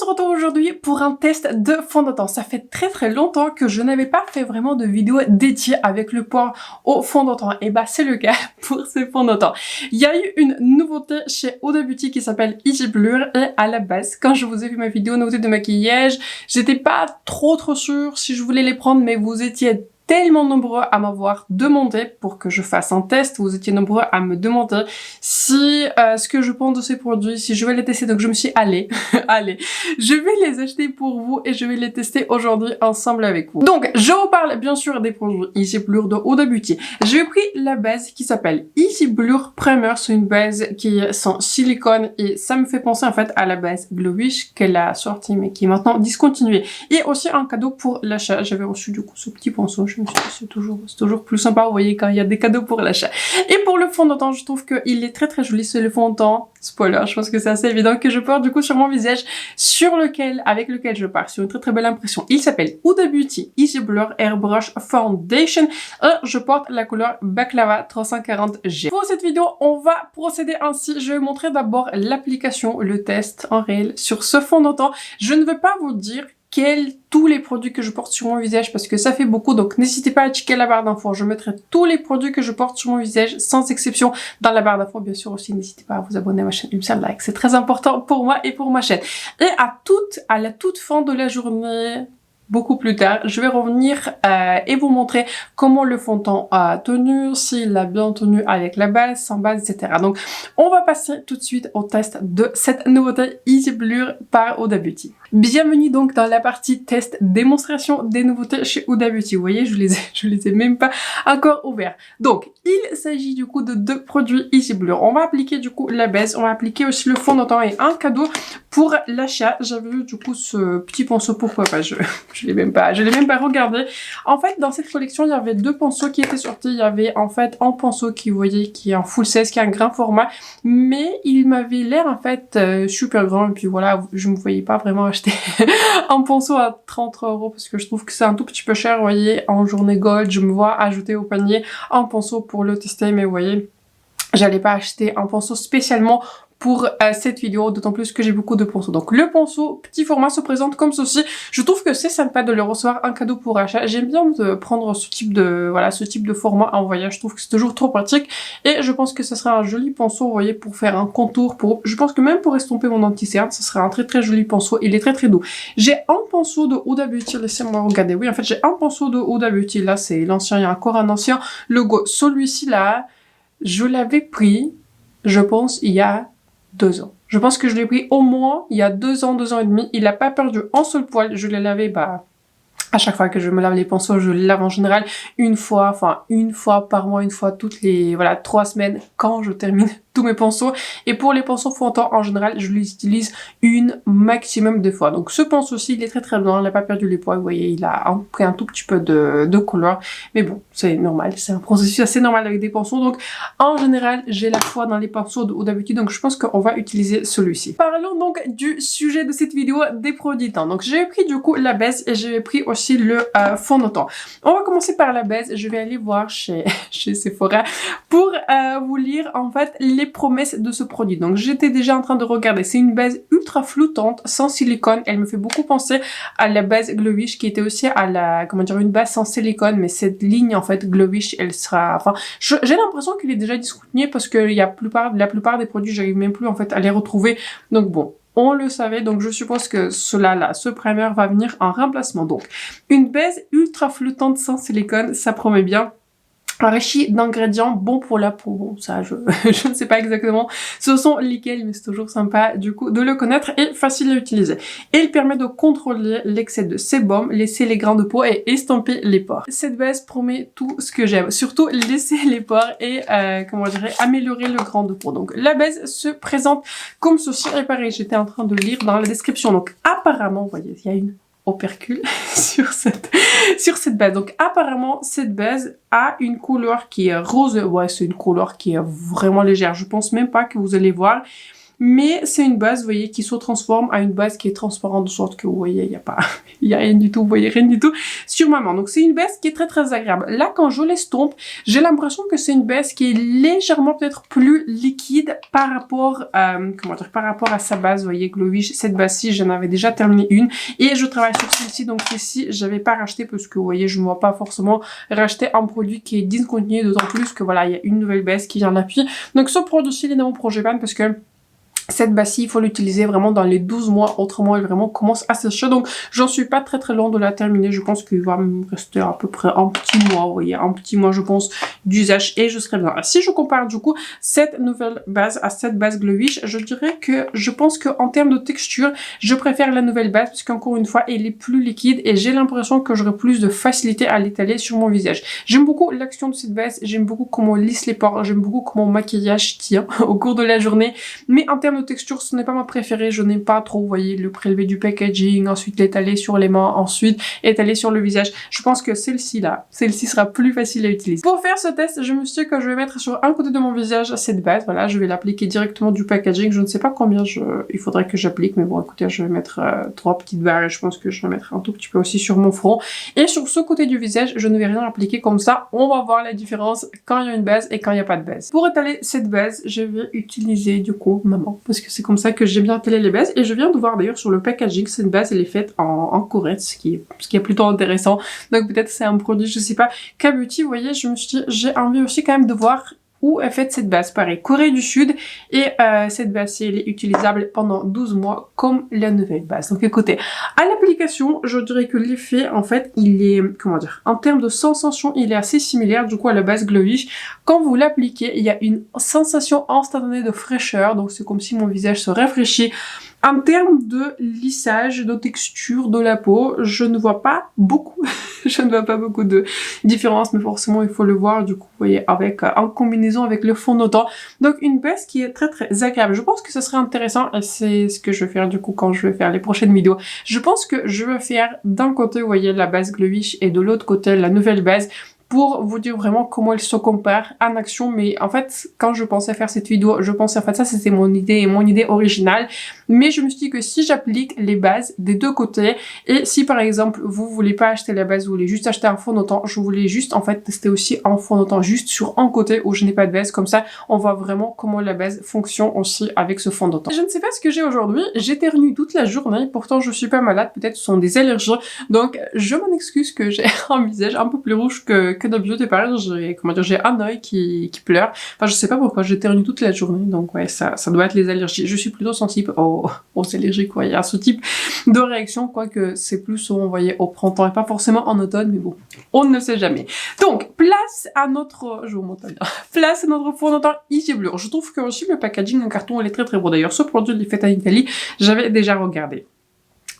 se retrouve aujourd'hui pour un test de fond de teint. Ça fait très longtemps que je n'avais pas fait vraiment de vidéo dédiée avec le point au fond de teint. Et bah c'est le cas pour ces fonds de teint. Il y a eu une nouveauté chez Huda Beauty qui s'appelle Easy Blur et à la base, quand je vous ai vu ma vidéo nouveauté de maquillage, j'étais pas trop sûre si je voulais les prendre, mais vous étiez tellement nombreux à m'avoir demandé pour que je fasse un test, vous étiez nombreux à me demander si ce que je pense de ces produits, si je vais les tester, donc je me suis allez, je vais les acheter pour vous et je vais les tester aujourd'hui ensemble avec vous. Donc je vous parle bien sûr des produits Easy Blur de Huda Beauty. J'ai pris la base qui s'appelle Easy Blur Primer, c'est une base qui est sans silicone et ça me fait penser en fait à la base Glowish qu'elle a sortie mais qui est maintenant discontinuée. Et aussi un cadeau pour l'achat, j'avais reçu du coup ce petit pinceau. Je me suis dit, c'est toujours plus sympa, vous voyez, quand il y a des cadeaux pour l'achat. Et pour le fond de teint, je trouve qu'il est très joli, c'est le fond de teint. Spoiler, je pense que c'est assez évident que je porte du coup sur mon visage, avec lequel je pars sur une très belle impression. Il s'appelle Huda Beauty Easy Blur Airbrush Foundation et je porte la couleur Baklava 340G. Pour cette vidéo, on va procéder ainsi. Je vais montrer d'abord l'application, le test en réel sur ce fond de teint. Je ne vais pas vous dire tous les produits que je porte sur mon visage parce que ça fait beaucoup, donc n'hésitez pas à checker la barre d'infos. Je mettrai tous les produits que je porte sur mon visage sans exception dans la barre d'infos. Bien sûr aussi, n'hésitez pas à vous abonner à ma chaîne, me faire like, c'est très important pour moi et pour ma chaîne. Et à la toute fin de la journée, beaucoup plus tard, je vais revenir et vous montrer comment le fond de teint a tenu, s'il a bien tenu avec la base, sans base, etc. Donc, on va passer tout de suite au test de cette nouveauté Easy Blur par Huda Beauty. Bienvenue donc dans la partie test démonstration des nouveautés chez Huda Beauty. Vous voyez, je les ai même pas encore ouverts. Donc, il s'agit du coup de deux produits Easy Blur. On va appliquer du coup la base, on va appliquer aussi le fond de teint et un cadeau pour l'achat. J'avais eu du coup ce petit pinceau, pourquoi pas, je l'ai même pas regardé. En fait, dans cette collection, il y avait deux pinceaux qui étaient sortis. Il y avait en fait un pinceau qui, vous voyez, qui est en full size, qui est un grand format, mais il m'avait l'air en fait super grand. Et puis voilà, je me voyais pas vraiment acheter un pinceau à 30 € parce que je trouve que c'est un tout petit peu cher. Vous voyez, en journée gold, je me vois ajouter au panier un pinceau pour le tester, mais vous voyez, j'allais pas acheter un pinceau spécialement pour cette vidéo, d'autant plus que j'ai beaucoup de pinceaux. Donc le pinceau petit format se présente comme ceci. Je trouve que c'est sympa de le recevoir un cadeau pour achat. J'aime bien de prendre ce type de format en voyage. Je trouve que c'est toujours trop pratique et je pense que ce sera un joli pinceau, vous voyez, pour faire un contour, je pense que même pour estomper mon anti-cerne, ce sera un très joli pinceau. Il est très doux. J'ai un pinceau de Huda Beauty, laissez-moi regarder. Oui, en fait, j'ai un pinceau de Huda Beauty. Là, c'est l'ancien, il y a encore un ancien logo. Celui-ci là, je l'avais pris, je pense, il y a 2 ans. Je pense que je l'ai pris au moins il y a 2 ans, 2 ans et demi. Il n'a pas perdu un seul poil. Je l'ai lavé, à chaque fois que je me lave les pinceaux, je les lave en général une fois par mois, une fois toutes les 3 semaines quand je termine tous mes pinceaux. Et pour les pinceaux fond de teint, en général, je les utilise une maximum de fois. Donc ce pinceau-ci, il est très bien, il n'a pas perdu les poils, vous voyez, il a pris un tout petit peu de couleur. Mais bon, c'est normal, c'est un processus assez normal avec des pinceaux. Donc en général, j'ai la foi dans les pinceaux de Huda Beauty, donc je pense qu'on va utiliser celui-ci. Parlons donc du sujet de cette vidéo, des produits teint. Donc j'ai pris du coup la base et j'ai pris aussi le fond de teint. On va commencer par la base, je vais aller voir chez Sephora pour vous lire en fait les promesses de ce produit. Donc j'étais déjà en train de regarder, c'est une base ultra flottante sans silicone, elle me fait beaucoup penser à la base Glowish qui était aussi à une base sans silicone, mais cette ligne en fait Glowish, elle sera, j'ai l'impression qu'il est déjà discontinué parce que la plupart des produits, j'arrive même plus en fait à les retrouver. Donc bon, on le savait, donc je suppose que ce primer va venir en remplacement. Donc, une base ultra flottante sans silicone, ça promet bien. Enrichi d'ingrédients bons pour la peau. Bon, ça, je ne sais pas exactement ce sont lesquels, mais c'est toujours sympa, du coup, de le connaître et facile à utiliser. Et il permet de contrôler l'excès de sébum, laisser les grains de peau et estomper les pores. Cette base promet tout ce que j'aime. Surtout, laisser les pores et, améliorer le grain de peau. Donc, la base se présente comme ceci. Et pareil, j'étais en train de lire dans la description. Donc, apparemment, vous voyez, il y a une opercule sur cette base. Donc apparemment cette base a une couleur qui est rose. Ouais, c'est une couleur qui est vraiment légère. Je pense même pas que vous allez voir. mais c'est une base, vous voyez, qui se transforme à une base qui est transparente, de sorte que, vous voyez, il y a pas, il y a rien du tout, vous voyez, rien du tout sur ma main. Donc, c'est une base qui est très, très agréable. Là, quand je l'estompe, j'ai l'impression que c'est une base qui est légèrement peut-être plus liquide par rapport, comment dire, par rapport à sa base, vous voyez, Glowish. Cette base-ci, j'en avais déjà terminé une, et je travaille sur celle-ci, donc celle-ci, j'avais pas racheté parce que, vous voyez, je ne vois pas forcément racheter un produit qui est discontinué, d'autant plus que, voilà, il y a une nouvelle base qui vient d'appui. Donc, ce produit-ci, il est dans mon projet ban parce que cette base-ci, il faut l'utiliser vraiment dans les 12 mois, autrement elle vraiment commence à sécher. Donc j'en suis pas très très loin de la terminer. Je pense qu'il va me rester à peu près un petit mois, vous voyez, un petit mois je pense d'usage et je serai bien. Si je compare du coup cette nouvelle base à cette base Glowish, je dirais que je pense qu'en termes de texture, je préfère la nouvelle base parce qu'encore une fois, elle est plus liquide et j'ai l'impression que j'aurai plus de facilité à l'étaler sur mon visage. J'aime beaucoup l'action de cette base, j'aime beaucoup comment lisse les pores, j'aime beaucoup comment mon maquillage tient au cours de la journée, mais en termes de texture, ce n'est pas ma préférée. Je n'aime pas trop, vous voyez, le prélever du packaging, ensuite l'étaler sur les mains, ensuite étaler sur le visage. Je pense que celle-ci sera plus facile à utiliser. Pour faire ce test, je me suis dit que je vais mettre sur un côté de mon visage cette base. Voilà, je vais l'appliquer directement du packaging. Je ne sais pas combien il faudrait que j'applique, mais bon, écoutez, je vais mettre 3 petites barres. Je pense que je vais mettre un tout petit peu aussi sur mon front. Et sur ce côté du visage, je ne vais rien appliquer comme ça. On va voir la différence quand il y a une base et quand il n'y a pas de base. Pour étaler cette base, je vais utiliser du coup maman, parce que c'est comme ça que j'ai bien étalé les bases. Et je viens de voir d'ailleurs sur le packaging, cette base elle est faite en Corée, ce qui est plutôt intéressant. Donc peut-être c'est un produit, je sais pas. K-Beauty, vous voyez, je me suis dit, j'ai envie aussi quand même de voir où est faite cette base. Pareil, Corée du Sud, et cette base-ci, elle est utilisable pendant 12 mois comme la nouvelle base. Donc écoutez, à l'application, je dirais que l'effet, en fait, il est, comment dire, en termes de sensation, il est assez similaire du coup à la base Glowish. Quand vous l'appliquez, il y a une sensation instantanée de fraîcheur, donc c'est comme si mon visage se rafraîchit. En termes de lissage, de texture de la peau, je ne vois pas beaucoup, je ne vois pas beaucoup de différence, mais forcément il faut le voir du coup, vous voyez, avec en combinaison avec le fond de teint. Donc une base qui est très très agréable. Je pense que ce serait intéressant et c'est ce que je vais faire du coup quand je vais faire les prochaines vidéos. Je pense que je vais faire d'un côté, vous voyez, la base Glowish et de l'autre côté la nouvelle base, pour vous dire vraiment comment ils se comparent en action. Mais en fait, quand je pensais faire cette vidéo, je pensais en fait ça c'était mon idée originale. Mais je me suis dit que si j'applique les bases des deux côtés, et si par exemple vous voulez pas acheter la base, vous voulez juste acheter un fond de teint, je voulais juste en fait tester aussi un fond de teint juste sur un côté où je n'ai pas de base, comme ça on voit vraiment comment la base fonctionne aussi avec ce fond de teint. Je ne sais pas ce que j'ai aujourd'hui, j'éternue toute la journée, pourtant je suis pas malade, peut-être ce sont des allergies, donc je m'en excuse que j'ai un visage un peu plus rouge que d'habitude. Et pareil, j'ai un œil qui pleure, enfin je sais pas pourquoi, j'éternue toute la journée, donc ouais, ça doit être les allergies. Je suis plutôt sensible aux allergies, quoi. Il y a ce type de réaction, quoique c'est plus souvent, vous voyez, au printemps et pas forcément en automne, mais bon, on ne sait jamais. Donc, place à notre, je vous montre bien, place à notre fond de teint Easy Blur. Je trouve que aussi le packaging en carton, il est très très beau. D'ailleurs, ce produit, il est fait en Italie, j'avais déjà regardé.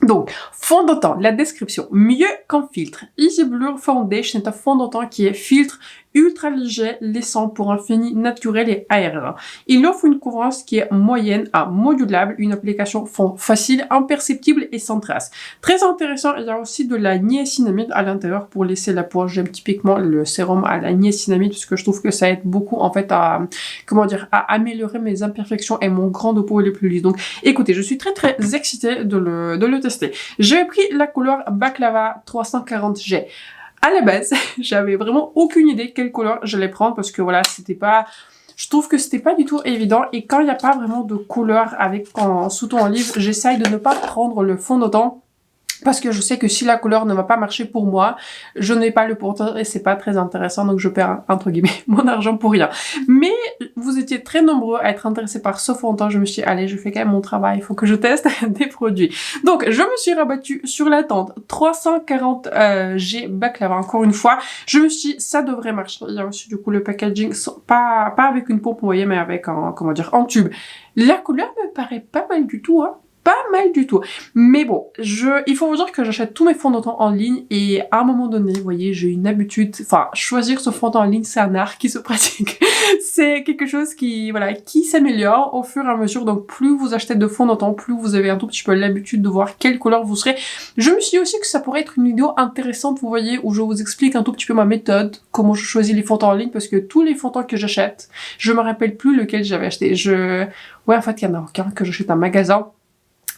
Donc, fond de teint, la description. Mieux qu'un filtre. Easy Blur Foundation est un fond de teint qui est filtre ultra léger, laissant pour un fini naturel et aérien. Il offre une couvrance qui est moyenne à modulable, une application fond facile, imperceptible et sans trace. Très intéressant, il y a aussi de la niacinamide à l'intérieur pour laisser la peau. J'aime typiquement le sérum à la niacinamide parce que je trouve que ça aide beaucoup en fait à, comment dire, à améliorer mes imperfections et mon grain de peau les plus lisses. Donc écoutez, je suis très très excitée de le tester. J'ai pris la couleur Baklava 340G. À la base, j'avais vraiment aucune idée quelle couleur j'allais prendre parce que voilà, c'était pas... Je trouve que c'était pas du tout évident et quand il n'y a pas vraiment de couleur avec en sous-ton olive, j'essaye de ne pas prendre le fond de teint parce que je sais que si la couleur ne va pas marcher pour moi, je n'ai pas le pourtant et c'est pas très intéressant, donc je perds entre guillemets mon argent pour rien. Mais vous étiez très nombreux à être intéressés par ce fond de teint, je me suis dit allez, je fais quand même mon travail, il faut que je teste des produits. Donc je me suis rabattue sur la teinte 340G Baklava encore une fois. Je me suis dit ça devrait marcher. Il y a aussi du coup le packaging, pas avec une pompe, vous voyez, mais avec un, comment dire, en tube. La couleur me paraît pas mal du tout, hein. Pas mal du tout. Mais bon, il faut vous dire que j'achète tous mes fonds de teint en ligne et à un moment donné, vous voyez, j'ai une habitude, enfin, choisir ce fond de teint en ligne, c'est un art qui se pratique. c'est quelque chose qui, voilà, qui s'améliore au fur et à mesure. Donc, plus vous achetez de fond de teint, plus vous avez un tout petit peu l'habitude de voir quelle couleur vous serez. Je me suis dit aussi que ça pourrait être une vidéo intéressante, vous voyez, où je vous explique un tout petit peu ma méthode, comment je choisis les fonds de teint en ligne, parce que tous les fonds de teint que j'achète, je me rappelle plus lequel j'avais acheté. Ouais, en fait, il y en a aucun que j'achète en magasin.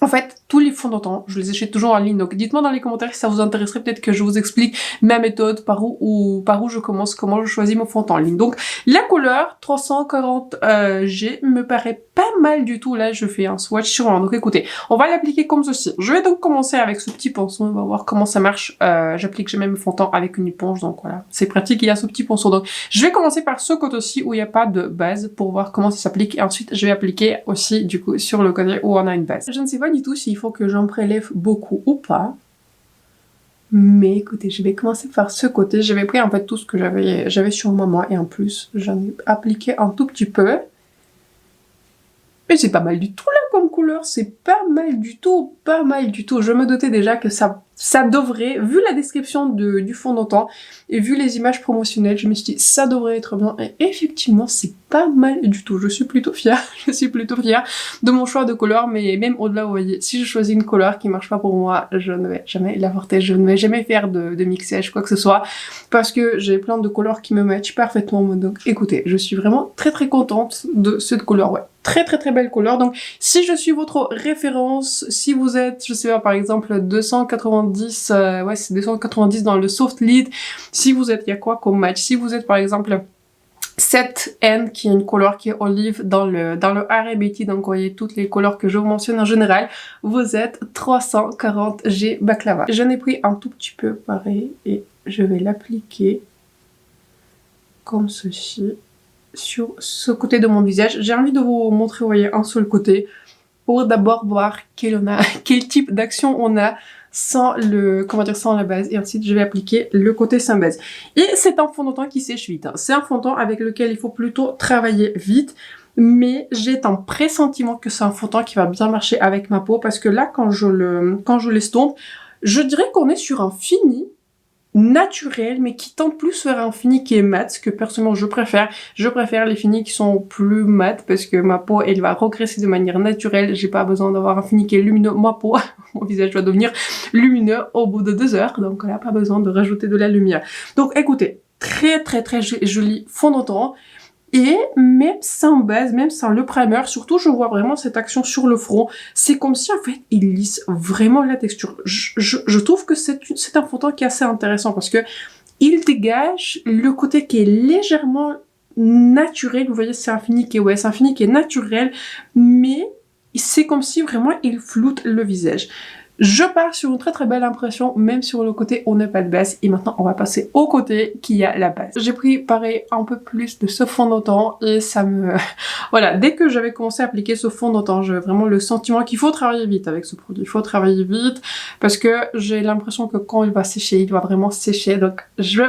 En fait, tous les fonds de teint, je les achète toujours en ligne. Donc, dites-moi dans les commentaires si ça vous intéresserait, peut-être que je vous explique ma méthode, par où je commence, comment je choisis mon fond de teint en ligne. Donc, la couleur 340G me paraît pas mal du tout. Là, je fais un swatch sur un. Donc, écoutez, on va l'appliquer comme ceci. Je vais donc commencer avec ce petit ponçon. On va voir comment ça marche. J'applique jamais mon fond de teint avec une éponge. Donc, voilà. C'est pratique. Il y a ce petit ponçon. Donc, je vais commencer par ce côté-ci où il n'y a pas de base pour voir comment ça s'applique. Et ensuite, je vais appliquer aussi, du coup, sur le côté où on a une base. Je ne sais pas du tout s'il faut que j'en prélève beaucoup ou pas. Mais écoutez, je vais commencer par ce côté. J'avais pris en fait tout ce que j'avais sur moi et en plus, j'en ai appliqué un tout petit peu. Mais c'est pas mal du tout là comme couleur, c'est pas mal du tout, pas mal du tout. Je me doutais déjà que ça devrait, vu la description du fond de teint et vu les images promotionnelles, je me suis dit ça devrait être bien. Et effectivement, c'est pas mal du tout. Je suis plutôt fière, de mon choix de couleur, mais même au-delà, vous voyez, si je choisis une couleur qui marche pas pour moi, je ne vais jamais la porter, je ne vais jamais faire de mixage, quoi que ce soit, parce que j'ai plein de couleurs qui me matchent parfaitement. Donc écoutez, je suis vraiment très très contente de cette couleur, ouais. Très très très belle couleur. Donc si je suis votre référence, si vous êtes, je sais pas, par exemple 290, ouais c'est 290 dans le soft lead, si vous êtes, il y a quoi comme match, si vous êtes par exemple 7N qui est une couleur qui est olive dans le RBT, donc vous voyez toutes les couleurs que je vous mentionne en général, vous êtes 340G baklava. J'en ai pris un tout petit peu pareil et je vais l'appliquer comme ceci sur ce côté de mon visage. J'ai envie de vous montrer, vous voyez, un seul côté pour d'abord voir quel type d'action on a sans sans la base, et ensuite je vais appliquer le côté sans base. Et c'est un fond de teint qui sèche vite, hein. C'est un fond de teint avec lequel il faut plutôt travailler vite, mais j'ai un pressentiment que c'est un fond de teint qui va bien marcher avec ma peau, parce que là quand je l'estompe, je dirais qu'on est sur un fini naturel, mais qui tend plus vers un fini qui est mat, ce que personnellement je préfère. Je préfère les finis qui sont plus mat parce que ma peau elle va regresser de manière naturelle. J'ai pas besoin d'avoir un fini qui est lumineux. Ma peau, mon visage va devenir lumineux au bout de 2 heures, donc on n'a pas besoin de rajouter de la lumière. Donc écoutez, très très très joli fond de teint. Et même sans base, même sans le primer, surtout je vois vraiment cette action sur le front. C'est comme si en fait il lisse vraiment la texture. Je trouve que c'est un fond de teint qui est assez intéressant parce que il dégage le côté qui est légèrement naturel. Vous voyez, c'est un fini qui est naturel, mais c'est comme si vraiment il floute le visage. Je pars sur une très très belle impression, même sur le côté on n'a pas de base. Et maintenant on va passer au côté qui a la base. J'ai pris pareil un peu plus de ce fond de teint et ça me... Voilà, dès que j'avais commencé à appliquer ce fond de teint, j'avais vraiment le sentiment qu'il faut travailler vite avec ce produit. Il faut travailler vite parce que j'ai l'impression que quand il va sécher, il va vraiment sécher. Donc je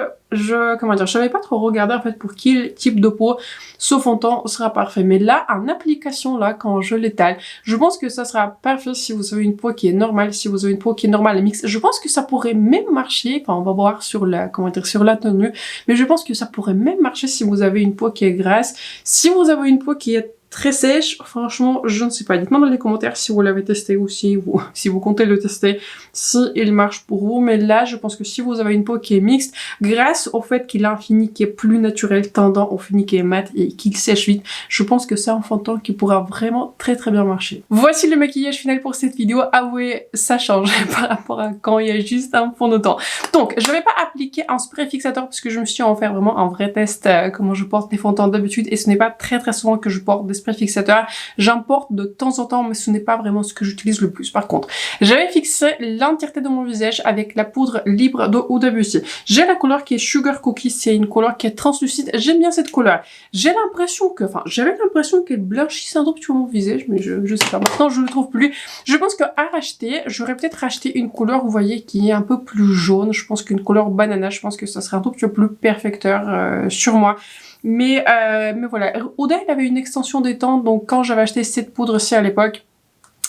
savais pas trop regarder en fait pour quel type de peau ce fond de teint sera parfait. Mais là, en application, là, quand je l'étale, je pense que ça sera parfait si vous avez une peau qui est normale, si vous avez une peau qui est normale et mixte. Je pense que ça pourrait même marcher, enfin on va voir sur la tenue, mais je pense que ça pourrait même marcher si vous avez une peau qui est grasse. Si vous avez une peau qui est très sèche, franchement, je ne sais pas. Dites-moi dans les commentaires si vous l'avez testé ou si vous comptez le tester, si il marche pour vous. Mais là, je pense que si vous avez une peau qui est mixte, grâce au fait qu'il a un fini qui est plus naturel, tendant au fini qui est mat et qu'il sèche vite, je pense que c'est un fond de teint qui pourra vraiment très très bien marcher. Voici le maquillage final pour cette vidéo. Avouez, ça change par rapport à quand il y a juste un fond de teint. Donc, je vais pas appliquer un spray fixateur parce que je me suis en faire vraiment un vrai test comment je porte des fonds de teint d'habitude et ce n'est pas très très souvent que je porte des sprays fixateurs. J'en porte de temps en temps, mais ce n'est pas vraiment ce que j'utilise le plus. Par contre, j'avais fixé l'entièreté de mon visage avec la poudre libre de Huda Beauty. J'ai la couleur qui est Sugar Cookie, c'est une couleur qui est translucide. J'aime bien cette couleur. J'avais l'impression qu'elle blanchissait un tout petit peu mon visage, mais je sais pas. Maintenant, je le trouve plus. Je pense qu'à racheter, j'aurais peut-être racheté une couleur, vous voyez, qui est un peu plus jaune. Je pense qu'une couleur banana, je pense que ça serait un tout petit peu plus perfecteur sur moi. Mais voilà, Huda, il avait une extension des temps, donc quand j'avais acheté cette poudre-ci à l'époque,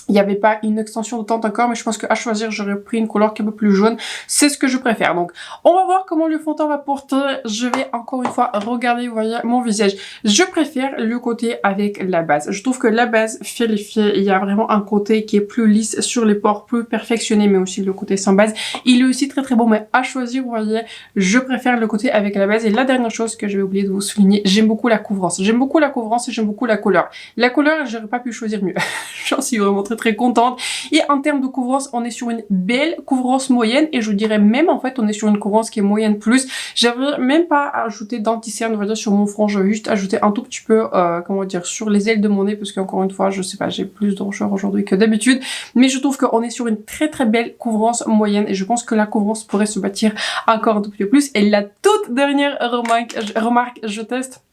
Il n'y avait pas une extension de teinte encore, mais je pense qu'à choisir, j'aurais pris une couleur qui est un peu plus jaune. C'est ce que je préfère. Donc, on va voir comment le fond de teint va porter. Je vais encore une fois regarder, vous voyez, mon visage. Je préfère le côté avec la base. Je trouve que la base fait l'effet. Il y a vraiment un côté qui est plus lisse sur les pores, plus perfectionné, mais aussi le côté sans base. Il est aussi très très beau, mais à choisir, vous voyez, je préfère le côté avec la base. Et la dernière chose que je vais oublier de vous souligner, j'aime beaucoup la couvrance. J'aime beaucoup la couvrance et j'aime beaucoup la couleur. La couleur, j'aurais pas pu choisir mieux. J'en suis vraiment très contente. Et en termes de couvrance, on est sur une belle couvrance moyenne et je dirais même en fait on est sur une couvrance qui est moyenne plus. J'avais même pas ajouté d'anti-cerne, on va dire, sur mon front, j'avais juste ajouté un tout petit peu, comment dire, sur les ailes de mon nez parce qu'encore une fois, je sais pas, j'ai plus de rougeur aujourd'hui que d'habitude, mais je trouve qu'on est sur une très belle couvrance moyenne et je pense que la couvrance pourrait se bâtir encore un tout petit peu plus. Et la toute dernière remarque, je teste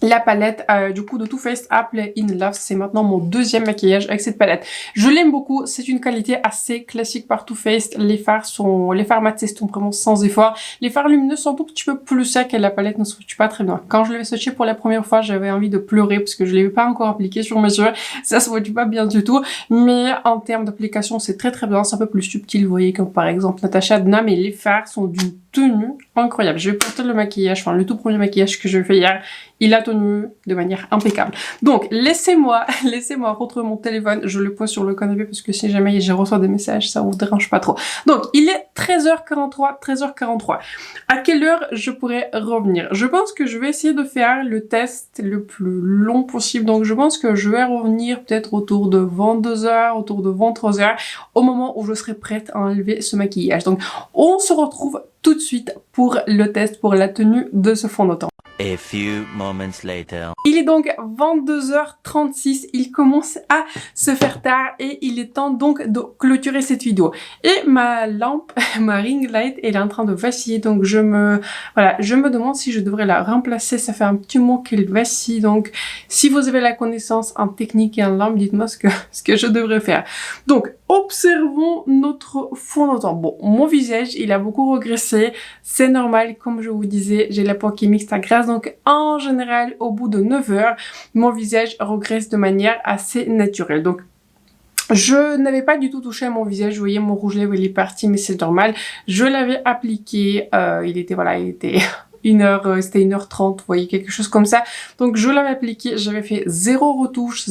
la palette du coup de Too Faced Apple in Love. C'est maintenant mon deuxième maquillage avec cette palette. Je l'aime beaucoup, c'est une qualité assez classique par Too Faced. Les fards mat s'estompent vraiment sans effort. Les fards lumineux sont un tout petit peu plus secs et la palette ne se swatche pas très bien. Quand je l'avais swatché pour la première fois, j'avais envie de pleurer parce que je l'avais pas encore appliqué sur mes yeux. Ça se swatche pas bien du tout, mais en termes d'application, c'est très bien. C'est un peu plus subtil, vous voyez, comme par exemple Natasha Denona, mais les fards sont d'une tenue incroyable. Je vais porter le maquillage, enfin le tout premier maquillage que je fais hier. Il a tenu de manière impeccable. Donc, laissez-moi retrouver mon téléphone. Je le pose sur le canapé parce que si jamais je reçois des messages, ça vous dérange pas trop. Donc, il est 13h43. À quelle heure je pourrais revenir? Je pense que je vais essayer de faire le test le plus long possible. Donc, je pense que je vais revenir peut-être autour de 22h, autour de 23h, au moment où je serai prête à enlever ce maquillage. Donc, on se retrouve tout de suite pour le test, pour la tenue de ce fond de teint. A few moments later. Il est donc 22h36, il commence à se faire tard et il est temps donc de clôturer cette vidéo. Et ma lampe, ma ring light, elle est en train de vaciller, donc je me demande si je devrais la remplacer. Ça fait un petit moment qu'elle vacille, donc si vous avez la connaissance en technique et en lampe, dites-moi ce que je devrais faire. Donc, observons notre fond de teint. Bon, mon visage, il a beaucoup régressé. C'est normal, comme je vous disais, j'ai la peau qui est mixte à grasse. Donc, en général, au bout de 9 heures, mon visage régresse de manière assez naturelle. Donc, je n'avais pas du tout touché à mon visage. Vous voyez, mon rouge lèvres, il est parti, mais c'est normal. Je l'avais appliqué. Il était c'était 1h30, vous voyez, quelque chose comme ça. Donc, je l'avais appliqué. J'avais fait zéro retouche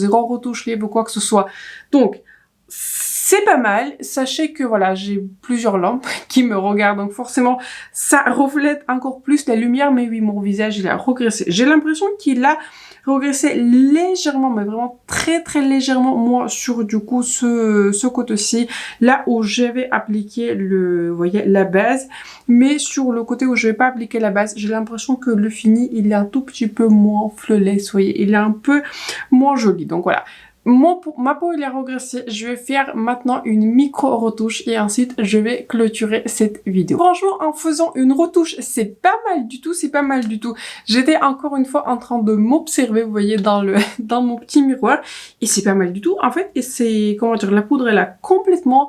lèvres, quoi que ce soit. Donc, c'est pas mal. Sachez que voilà, j'ai plusieurs lampes qui me regardent, donc forcément ça reflète encore plus la lumière, mais oui, mon visage il a régressé. J'ai l'impression qu'il a régressé légèrement, mais vraiment très légèrement, moi, sur du coup ce côté-ci, là où j'avais appliqué vous voyez, la base, mais sur le côté où je vais pas appliquer la base, j'ai l'impression que le fini il est un tout petit peu moins flawless, vous voyez, il est un peu moins joli. Donc voilà. Ma peau, il a régressé. Je vais faire maintenant une micro-retouche et ensuite, je vais clôturer cette vidéo. Franchement, en faisant une retouche, c'est pas mal du tout, J'étais encore une fois en train de m'observer, vous voyez, dans mon petit miroir. Et c'est pas mal du tout. En fait, et c'est, comment dire, la poudre, elle a complètement,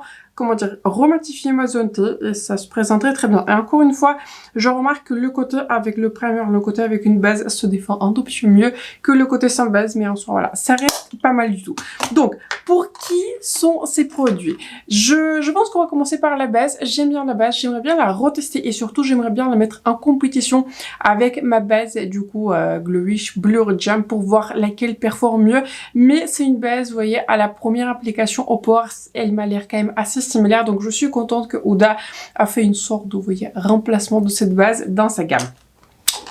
rematifié ma zone T et ça se présenterait très bien. Et encore une fois, je remarque que le côté avec le primer, le côté avec une base se défend un tout petit peu mieux que le côté sans base, mais en soi, voilà, ça reste pas mal du tout. Donc, pour qui sont ces produits? Je pense qu'on va commencer par la base. J'aime bien la base, j'aimerais bien la retester et surtout, j'aimerais bien la mettre en compétition avec ma base, du coup, Glowish Blur Jam pour voir laquelle performe mieux. Mais c'est une base, vous voyez, à la première application au pores, elle m'a l'air quand même assez similaire, donc je suis contente que Huda a fait une sorte de, vous voyez, remplacement de cette base dans sa gamme.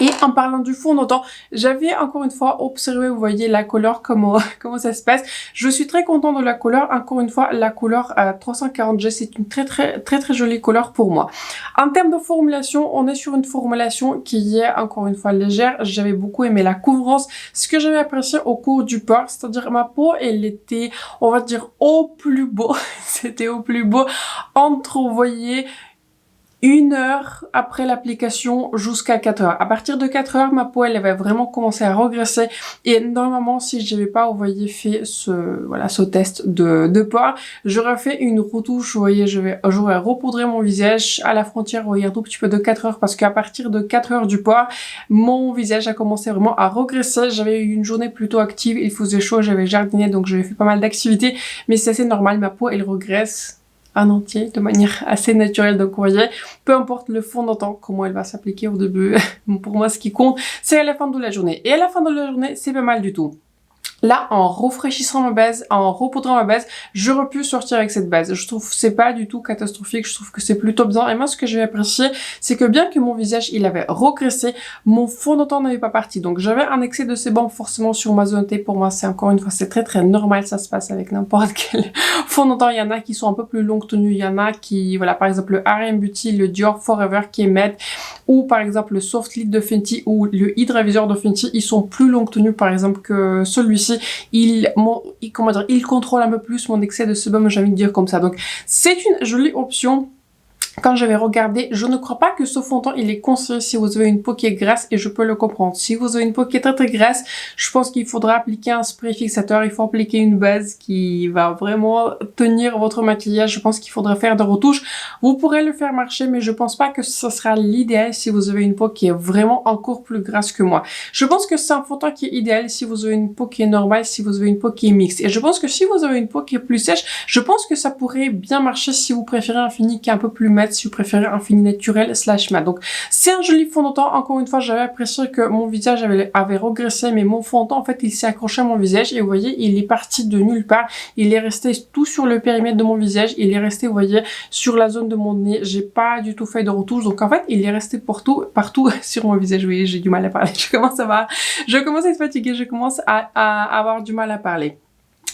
Et en parlant du fond de teint, j'avais encore une fois observé, vous voyez, la couleur, comment ça se passe. Je suis très contente de la couleur. Encore une fois, la couleur 340G, c'est une très jolie couleur pour moi. En termes de formulation, on est sur une formulation qui est encore une fois légère. J'avais beaucoup aimé la couvrance. Ce que j'avais apprécié au cours du port, c'est-à-dire ma peau, elle était, on va dire, au plus beau. C'était au plus beau entre, vous voyez, 1 heure après l'application jusqu'à 4 heures. À partir de 4 heures, ma peau, elle avait vraiment commencé à regresser. Et normalement, si je n'avais pas, vous voyez, fait ce test de pores, j'aurais fait une retouche, vous voyez, j'aurais repoudré mon visage à la frontière, vous voyez, un tout petit peu de 4 heures, parce qu'à partir de 4 heures du port, mon visage a commencé vraiment à regresser. J'avais eu une journée plutôt active, il faisait chaud, j'avais jardiné, donc j'avais fait pas mal d'activités, mais c'est assez normal, ma peau, elle regresse en entier de manière assez naturelle. Donc vous voyez, peu importe le fond de teint, comment elle va s'appliquer au début, pour moi ce qui compte c'est à la fin de la journée. Et à la fin de la journée, c'est pas mal du tout. Là, en rafraîchissant ma base, en repoudrant ma base, j'aurais pu sortir avec cette base. Je trouve que c'est pas du tout catastrophique, je trouve que c'est plutôt bien. Et moi, ce que j'ai apprécié, c'est que bien que mon visage, il avait regressé, mon fond de teint n'avait pas parti. Donc, j'avais un excès de sébum forcément sur ma zone T. Pour moi, c'est encore une fois, c'est très normal. Ça se passe avec n'importe quel fond de teint. Il y en a qui sont un peu plus longue tenue. Il y en a qui, voilà, par exemple, le R&M Beauty, le Dior Forever qui est matte, ou par exemple le Soft Lid de Fenty ou le Hydra Visor de Fenty, ils sont plus longue tenue par exemple que celui-ci. Il contrôle un peu plus mon excès de sébum, j'ai envie de dire comme ça. Donc c'est une jolie option. Quand j'avais regardé, je ne crois pas que ce fond de teint il est conseillé si vous avez une peau qui est grasse, et je peux le comprendre. Si vous avez une peau qui est très grasse, je pense qu'il faudra appliquer un spray fixateur, il faut appliquer une base qui va vraiment tenir votre maquillage. Je pense qu'il faudra faire des retouches. Vous pourrez le faire marcher, mais je pense pas que ce sera l'idéal si vous avez une peau qui est vraiment encore plus grasse que moi. Je pense que c'est un fond de teint qui est idéal si vous avez une peau qui est normale, si vous avez une peau qui est mixte. Et je pense que si vous avez une peau qui est plus sèche, je pense que ça pourrait bien marcher si vous préférez un fini qui est un peu plus mat, si vous préférez un fini naturel / mat. Donc c'est un joli fond de teint. Encore une fois, j'avais apprécié que mon visage avait regressé, mais mon fond de teint en fait il s'est accroché à mon visage, et vous voyez il est parti de nulle part. Il est resté tout sur le périmètre de mon visage, il est resté, vous voyez, sur la zone de mon nez. J'ai pas du tout fait de retouche, donc en fait il est resté partout sur mon visage. Vous voyez, j'ai du mal à parler, je commence à être fatiguée, je commence à avoir du mal à parler.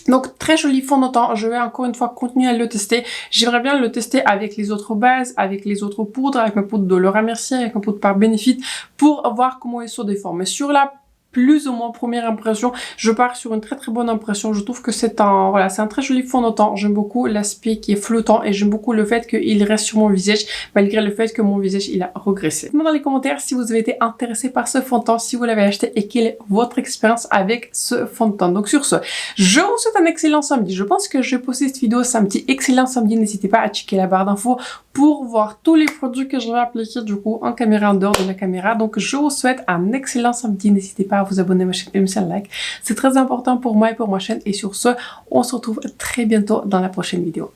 Donc très joli fond de teint, je vais encore une fois continuer à le tester. J'aimerais bien le tester avec les autres bases, avec les autres poudres, avec ma poudre de Laura Mercier, avec ma poudre par Benefit, pour voir comment ils se déforment. Mais sur la plus ou moins première impression, je pars sur une très bonne impression. Je trouve que c'est un très joli fond de teint. J'aime beaucoup l'aspect qui est flottant, et j'aime beaucoup le fait qu'il reste sur mon visage malgré le fait que mon visage il a regressé. Dites-moi dans les commentaires si vous avez été intéressé par ce fond de teint, si vous l'avez acheté, et quelle est votre expérience avec ce fond de teint. Donc sur ce, je vous souhaite un excellent samedi. Je pense que je vais poster cette vidéo samedi. Excellent samedi, n'hésitez pas à checker la barre d'infos pour voir tous les produits que je vais appliquer du coup en caméra, en dehors de la caméra. Donc je vous souhaite un excellent samedi. N'hésitez pas à vous abonner à ma chaîne et me laisser un like. C'est très important pour moi et pour ma chaîne. Et sur ce, on se retrouve très bientôt dans la prochaine vidéo.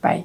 Bye.